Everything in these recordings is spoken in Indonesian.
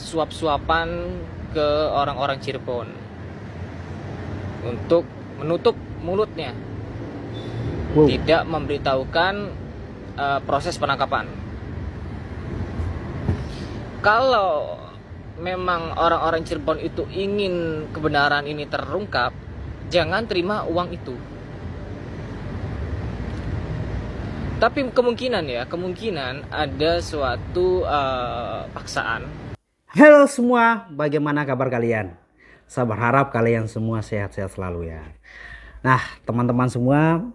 suap-suapan ke orang-orang Cirebon untuk menutup mulutnya, tidak memberitahukan proses penangkapan. Kalau memang orang-orang Cirebon itu ingin kebenaran ini terungkap, jangan terima uang itu. Tapi kemungkinan ada suatu paksaan. Halo semua, bagaimana kabar kalian? Saya berharap kalian semua sehat-sehat selalu ya. Nah teman-teman semua,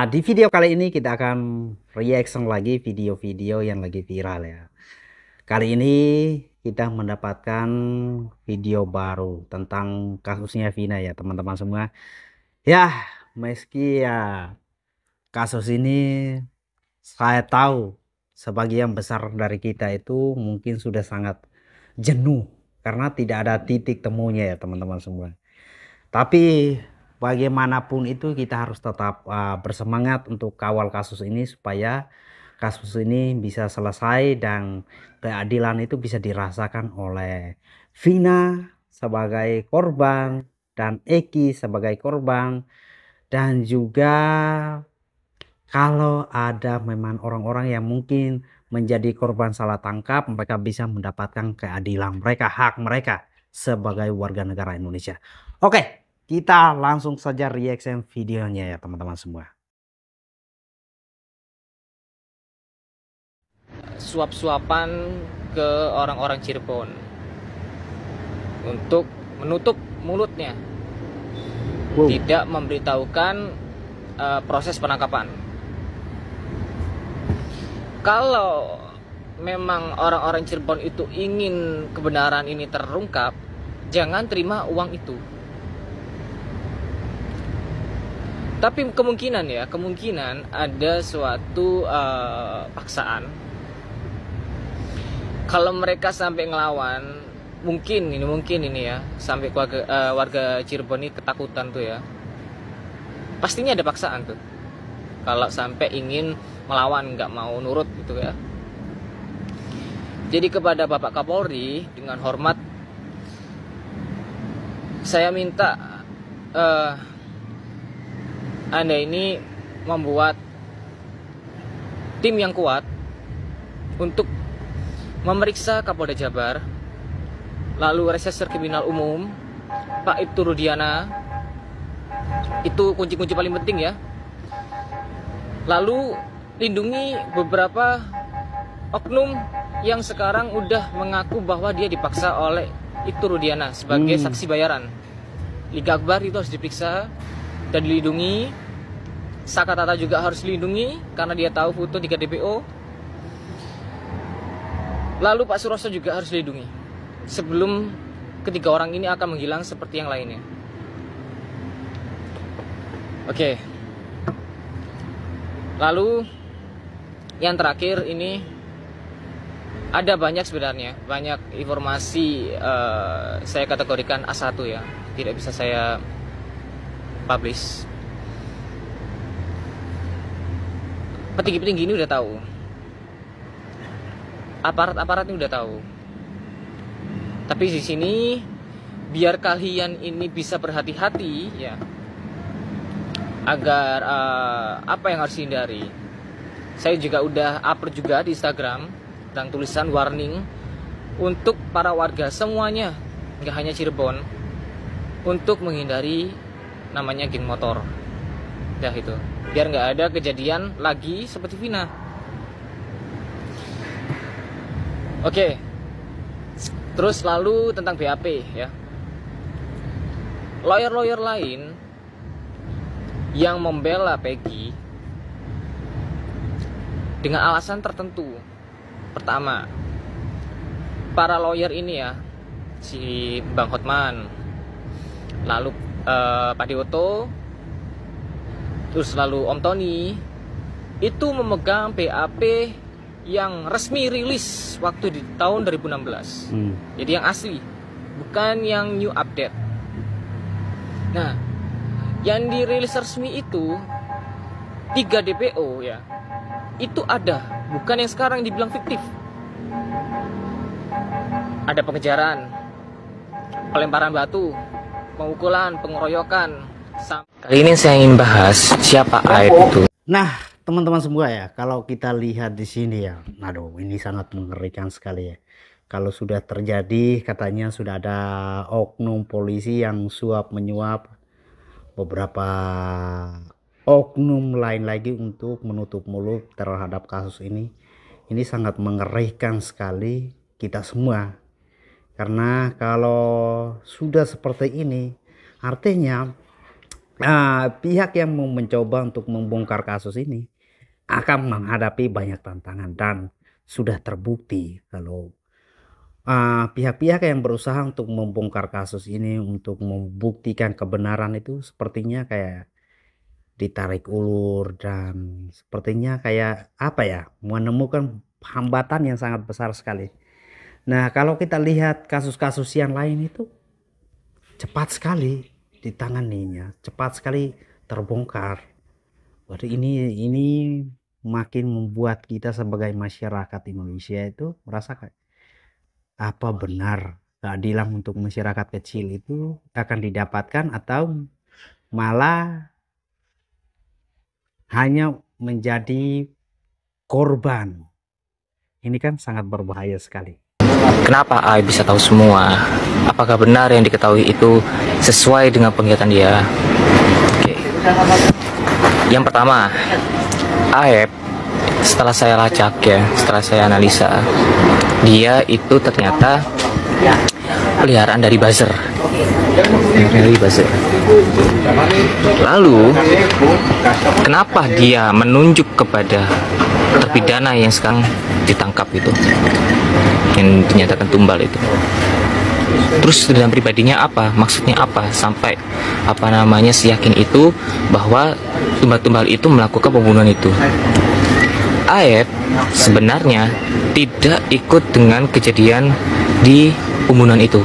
di video kali ini kita akan reaction lagi video-video yang lagi viral ya. Kali ini kita mendapatkan video baru tentang kasusnya Vina ya teman-teman semua. Ya meski ya kasus ini saya tahu sebagian besar dari kita itu mungkin sudah sangat jenuh karena tidak ada titik temunya ya teman-teman semua. Tapi bagaimanapun itu kita harus tetap bersemangat untuk kawal kasus ini supaya kasus ini bisa selesai dan keadilan itu bisa dirasakan oleh Vina sebagai korban dan Eki sebagai korban, dan juga kalau ada memang orang-orang yang mungkin menjadi korban salah tangkap, mereka bisa mendapatkan keadilan mereka, hak mereka sebagai warga negara Indonesia. Oke, kita langsung saja reaction videonya ya teman-teman semua. Suap-suapan ke orang-orang Cirebon untuk menutup mulutnya, tidak memberitahukan proses penangkapan. Kalau memang orang-orang Cirebon itu ingin kebenaran ini terungkap, jangan terima uang itu. Tapi kemungkinan ada suatu paksaan. Kalau mereka sampai ngelawan, mungkin ini ya, sampai warga Cirebon ini ketakutan tuh ya. Pastinya ada paksaan tuh. Kalau sampai ingin melawan, nggak mau nurut gitu ya. Jadi kepada Bapak Kapolri dengan hormat, saya minta Anda ini membuat tim yang kuat untuk memeriksa Kapolda Jabar, lalu Reserse Kriminal Umum Pak Ibtu Rudiana, itu kunci-kunci paling penting ya. Lalu lindungi beberapa oknum yang sekarang udah mengaku bahwa dia dipaksa oleh Ibtu Rudiana sebagai saksi bayaran. Liga Akbar itu harus diperiksa dan dilindungi. Saka Tata juga harus dilindungi karena dia tahu foto 3 DPO. Lalu Pak Suroso juga harus dilindungi sebelum ketiga orang ini akan menghilang seperti yang lainnya. Oke. Lalu yang terakhir ini, ada banyak sebenarnya, banyak informasi saya kategorikan A1 ya, tidak bisa saya publish. Petinggi-petinggi ini udah tahu, aparat-aparat ini udah tahu. Tapi di sini biar kalian ini bisa berhati-hati ya, agar apa yang harus dihindari. Saya juga udah upload juga di Instagram tentang tulisan warning untuk para warga semuanya, nggak hanya Cirebon, untuk menghindari namanya geng motor. Ya itu, biar nggak ada kejadian lagi seperti Vina. Oke. Terus lalu tentang BAP ya. Lawyer-lawyer lain yang membela Peggy dengan alasan tertentu. Pertama, para lawyer ini ya, si Bang Hotman, lalu Pak Dewoto, terus lalu Om Tony, itu memegang BAP yang resmi rilis waktu di tahun 2016. Jadi yang asli, bukan yang new update. Nah, yang dirilis resmi itu 3 DPO ya, itu ada, bukan yang sekarang dibilang fiktif. ada pengejaran, pelemparan batu, pemukulan, pengeroyokan. Kali ini saya ingin bahas siapa Aib itu. Nah, teman-teman semua ya, kalau kita lihat di sini ya, aduh ini sangat mengerikan sekali ya. Kalau sudah terjadi, katanya sudah ada oknum polisi yang suap menyuap beberapa oknum lain lagi untuk menutup mulut terhadap kasus ini. Ini sangat mengerikan sekali kita semua. Karena kalau sudah seperti ini, artinya pihak yang mau mencoba untuk membongkar kasus ini akan menghadapi banyak tantangan, dan sudah terbukti kalau pihak-pihak yang berusaha untuk membongkar kasus ini, untuk membuktikan kebenaran itu sepertinya kayak ditarik ulur, dan sepertinya kayak apa ya, menemukan hambatan yang sangat besar sekali. Nah, kalau kita lihat kasus-kasus yang lain itu cepat sekali ditanganinya, cepat sekali terbongkar. Berarti ini makin membuat kita sebagai masyarakat Indonesia itu merasa kayak, apa benar keadilan untuk masyarakat kecil itu akan didapatkan atau malah hanya menjadi korban? Ini kan sangat berbahaya sekali. Kenapa Aib bisa tahu semua? Apakah benar yang diketahui itu sesuai dengan penglihatan dia? Oke. Yang pertama, Aib, setelah saya lacak ya, setelah saya analisa, dia itu ternyata peliharaan dari buzzer. Lalu, kenapa dia menunjuk kepada terpidana yang sekarang ditangkap itu, yang dinyatakan tumbal itu? Terus dalam pribadinya apa? Maksudnya apa? Sampai seyakin itu bahwa tumbal-tumbal itu melakukan pembunuhan itu. Aib sebenarnya tidak ikut dengan kejadian di pembunuhan itu.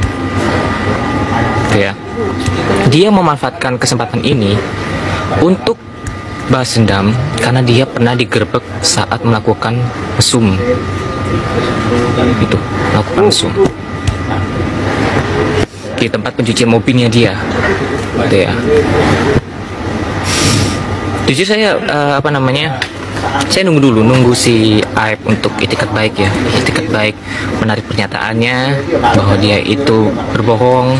Ya. Dia memanfaatkan kesempatan ini untuk balas dendam karena dia pernah digerebek saat melakukan mesum. Itu, melakukan mesum di tempat pencucian mobilnya dia. Gitu ya. Jujur saya saya nunggu si Aib untuk itikat baik ya, itikat baik menarik pernyataannya bahwa dia itu berbohong,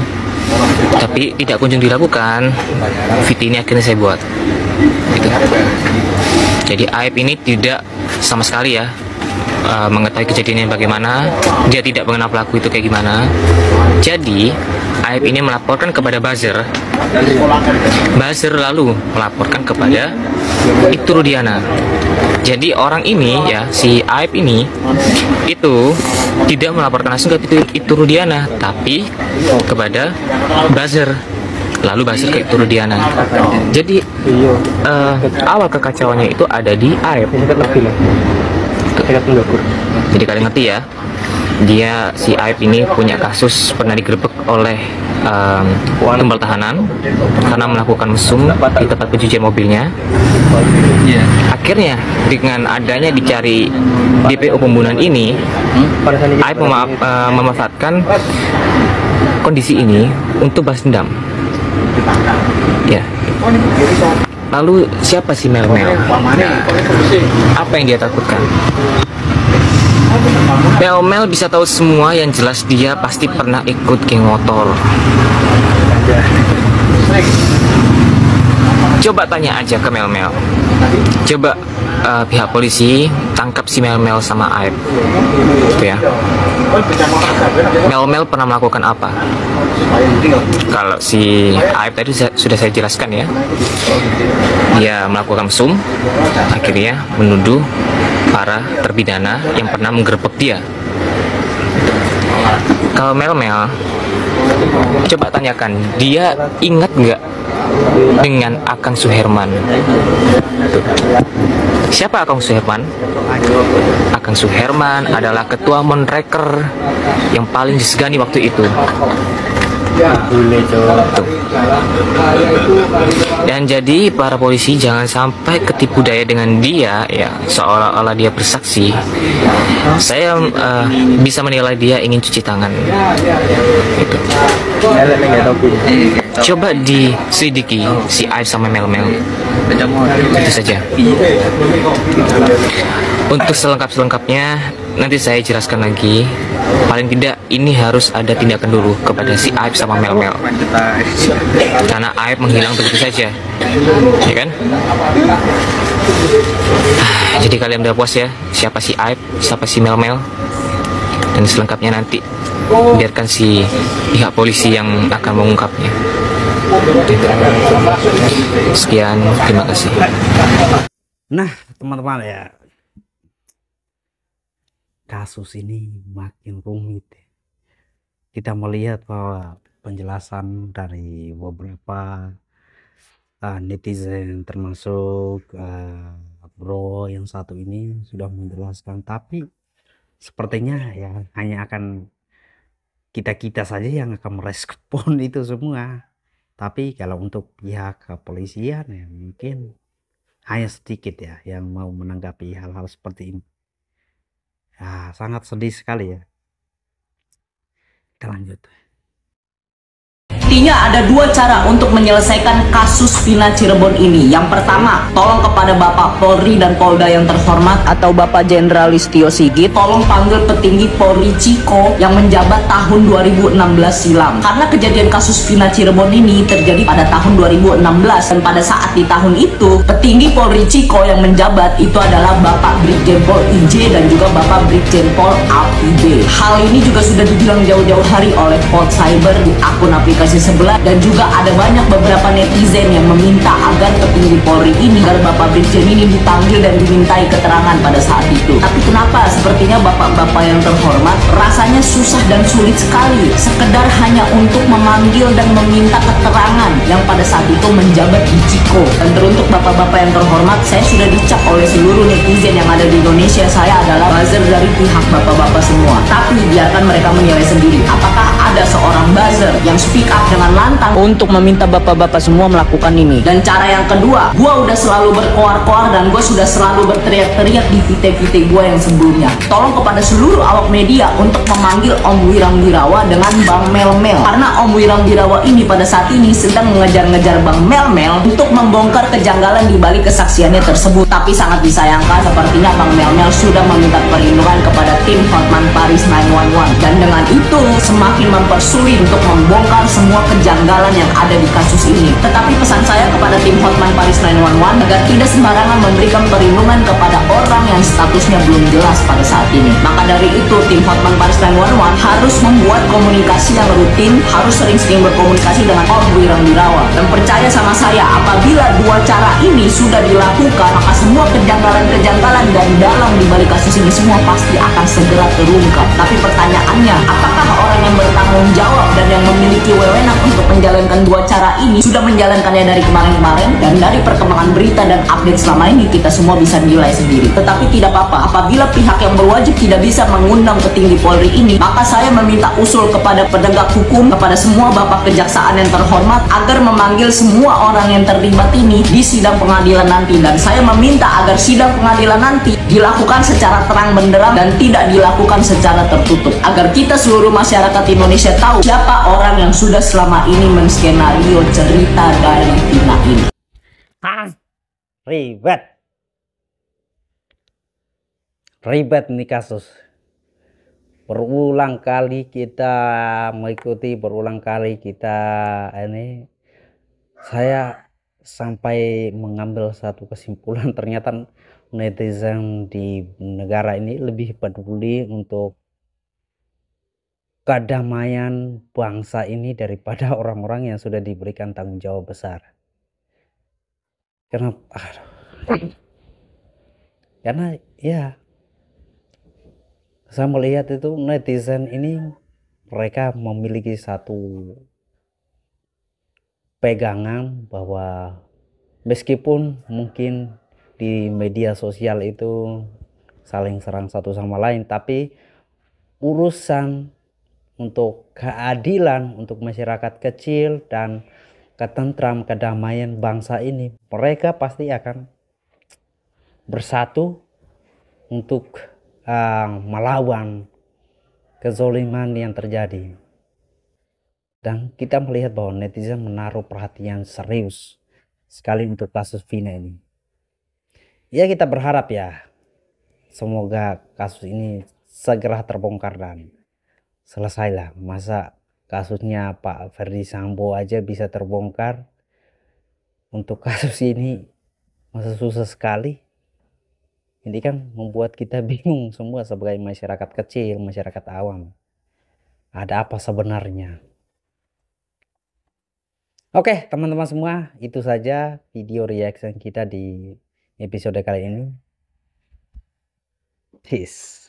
tapi tidak kunjung dilakukan. Video ini akhirnya saya buat gitu. Jadi Aib ini tidak sama sekali ya mengetahui kejadiannya bagaimana, dia tidak mengenal pelaku itu kayak gimana. Jadi Aib ini melaporkan kepada buzzer, buzzer lalu melaporkan kepada Ibtu Rudiana. Jadi orang ini ya, si Aib ini itu tidak melaporkan langsung ke Ibtu Rudiana, tapi kepada buzzer, lalu buzzer ke Ibtu Rudiana. Jadi awal kekacauannya itu ada di Aib. Jadi kalian ngerti ya, dia si Aib ini punya kasus pernah digerebek oleh tumbal tahanan karena melakukan mesum di tempat pencucian mobilnya. Akhirnya dengan adanya dicari DPO pembunuhan ini, Aib memanfaatkan kondisi ini untuk balas dendam. Ya. Lalu siapa si Mel? Apa yang dia takutkan? Mel bisa tahu semua, yang jelas dia pasti pernah ikut geng motor. Coba tanya aja ke Mel. Coba pihak polisi tangkap si Mel sama Aib. Gitu ya. Mel pernah melakukan apa? Kalau si Aib tadi sudah saya jelaskan ya. Dia melakukan mesum, akhirnya menuduh para terpidana yang pernah menggerebek dia. Kalau Mel, coba tanyakan, dia ingat nggak dengan Akang Suherman? Tuh. Siapa Akang Suherman? Akang Suherman adalah ketua Monreker yang paling disegani waktu itu. Boleh tuh. Dan jadi para polisi jangan sampai ketipu daya dengan dia ya, seolah-olah dia bersaksi. Saya bisa menilai dia ingin cuci tangan. Gitu. Coba diselidiki si Aib sama Mel-Mel. Itu saja. Untuk selengkap-selengkapnya nanti saya jelaskan lagi. Paling tidak ini harus ada tindakan dulu kepada si Aib sama Mel-Mel. Karena Aib menghilang begitu saja, ya kan? Jadi kalian udah puas ya siapa si Aib, siapa si Mel-Mel. Dan selengkapnya nanti biarkan si pihak polisi yang akan mengungkapnya. Sekian, terima kasih. Nah, teman-teman ya, kasus ini makin rumit. Kita melihat bahwa penjelasan dari beberapa netizen, termasuk bro yang satu ini sudah menjelaskan, tapi sepertinya ya hanya akan kita saja yang akan merespon itu semua. Tapi kalau untuk pihak kepolisian ya mungkin hanya sedikit ya yang mau menanggapi hal-hal seperti ini. Ya, sangat sedih sekali ya. Kita lanjut. Intinya ada dua cara untuk menyelesaikan kasus Vina Cirebon ini. Yang pertama, tolong kepada Bapak Polri dan Polda yang terhormat atau Bapak Jenderal Listio Sigit, tolong panggil petinggi Polri Ciko yang menjabat tahun 2016 silam. Karena kejadian kasus Vina Cirebon ini terjadi pada tahun 2016 dan pada saat di tahun itu, petinggi Polri Ciko yang menjabat itu adalah Bapak Brigjen Pol IJ dan juga Bapak Brigjen Pol APB. Hal ini juga sudah dibilang jauh-jauh hari oleh Pol Cyber di akun aplikasi sebelah, dan juga ada banyak beberapa netizen yang meminta agar petinggi Polri ini, agar Bapak Brigjen ini dipanggil dan dimintai keterangan pada saat itu. Tapi kenapa sepertinya bapak-bapak yang terhormat rasanya susah dan sulit sekali sekedar hanya untuk memanggil dan meminta keterangan yang pada saat itu menjabat di Ciko. Dan teruntuk bapak-bapak yang terhormat, saya sudah dicap oleh seluruh netizen yang ada di Indonesia saya adalah buzzer dari pihak bapak-bapak semua. Tapi biarkan mereka menilai sendiri apakah ada seorang buzzer yang speak up dengan lantang untuk meminta bapak-bapak semua melakukan ini. Dan cara yang kedua, gua udah selalu berkoar-koar dan gue sudah selalu berteriak-teriak di VT-VT gue yang sebelumnya. Tolong kepada seluruh awak media untuk memanggil Om Wirang Wirawa dengan Bang Mel-Mel. Karena Om Wirang Wirawa ini pada saat ini sedang mengejar-ngejar Bang Mel-Mel untuk membongkar kejanggalan di balik kesaksiannya tersebut. Tapi sangat disayangkan sepertinya Bang Mel-Mel sudah meminta perlindungan kepada tim Hotman Paris 911. Dan dengan itu semakin mempersulit untuk membongkar semua kejanggalan yang ada di kasus ini. Tetapi pesan saya kepada tim Hotman Paris 911 agar tidak sembarangan memberikan perlindungan kepada orang yang statusnya belum jelas pada saat ini. Maka dari itu tim Hotman Paris 911 harus membuat komunikasi yang rutin, harus sering-sering berkomunikasi dengan Om Wirang Wirawa. Dan percaya sama saya, apabila dua cara ini sudah dilakukan, maka semua kejanggalan-kejanggalan dan dalam di balik kasus ini semua pasti akan segera terungkap. Tapi pertanyaannya, apakah orang yang bertanggung jawab dan yang memiliki wewenang untuk menjalankan dua cara ini sudah menjalankannya dari kemarin-kemarin? Dan dari perkembangan berita dan update selama ini kita semua bisa nilai sendiri. Tetapi tidak apa-apa, apabila pihak yang berwajib tidak bisa mengundang petinggi Polri ini, maka saya meminta usul kepada penegak hukum, kepada semua bapak kejaksaan yang terhormat agar memanggil semua orang yang terlibat ini di sidang pengadilan nanti. Dan saya meminta agar sidang pengadilan nanti dilakukan secara terang benderang dan tidak dilakukan secara tertutup, agar kita seluruh masyarakat Indonesia tahu siapa orang yang sudah selama ini menskenario cerita dari Vina ini. Ribet nih kasus. Berulang kali kita mengikuti, berulang kali kita ini, saya sampai mengambil satu kesimpulan, ternyata netizen di negara ini lebih peduli untuk kedamaian bangsa ini daripada orang-orang yang sudah diberikan tanggung jawab besar. Karena ya saya melihat itu netizen ini mereka memiliki satu pegangan bahwa meskipun mungkin di media sosial itu saling serang satu sama lain, tapi urusan untuk keadilan untuk masyarakat kecil dan ketentram kedamaian bangsa ini, mereka pasti akan bersatu untuk melawan kezoliman yang terjadi. Dan kita melihat bahwa netizen menaruh perhatian serius sekali untuk kasus Vina ini. Ya, kita berharap ya, semoga kasus ini segera terbongkar dan selesailah. Masa kasusnya Pak Ferdi Sambo aja bisa terbongkar, untuk kasus ini masa susah sekali. Ini kan membuat kita bingung semua sebagai masyarakat kecil, masyarakat awam. Ada apa sebenarnya? Oke, teman-teman semua, itu saja video reaction kita di episode kali ini. Peace.